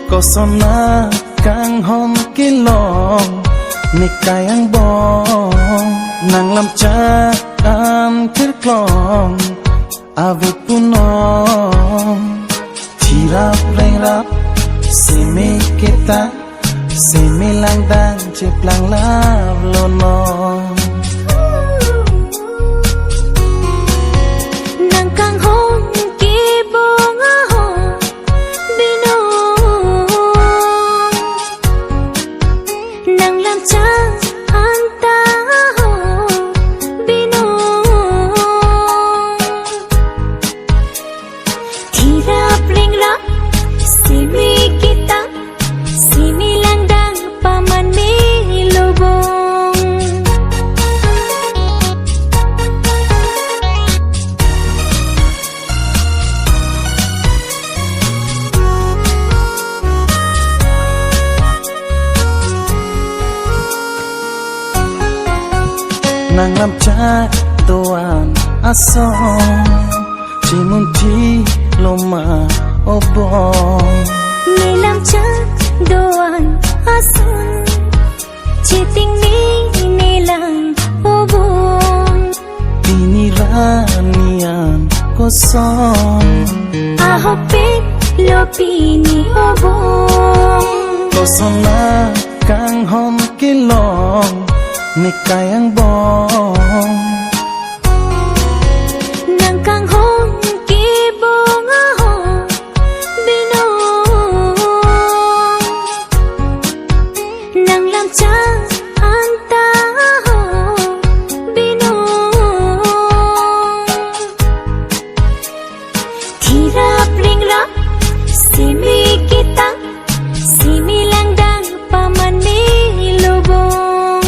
Kosona kang hom kilong nikayang bong nang lam cha am thir klong avit punom thirap rengrap simi kita simi lang dan cheplang lav lono nang lam cha toan asong chimunti loma obong ni lam cha doan ason chiting ni lang obong piniranian kosong ahopit lopini obong kosona kang hom kilong nikayang bong nang kang hong kibong aho binong nang lam cha anta aho binong thirap ringrap simi kita simi lang dang pamani lubong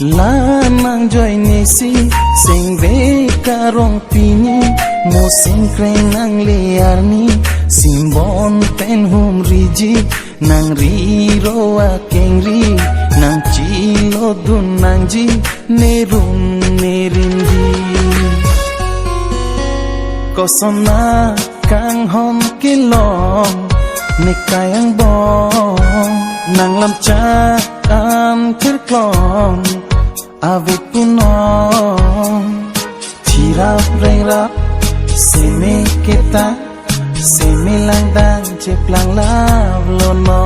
Lamang joy nisi sing ve karong pini mo sing kreng nang liar ni simbon pen hum riji nang riro akeng ri nang chilo dun nang ji nerum nerindi kosona kang hom kilong nikayang bong nang lam cha am thir klong avit punom thirap rengrap simi kita simi lang dan cheplang lav lono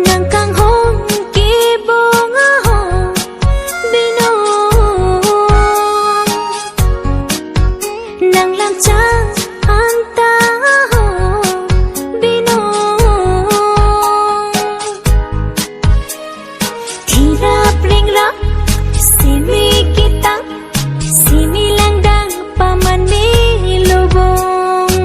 nang kang hong kibong aho binong nang lam cha anta aho binong thirap ringrap simi kita simi lang dang pamani lubong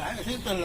Nah, ini sih telah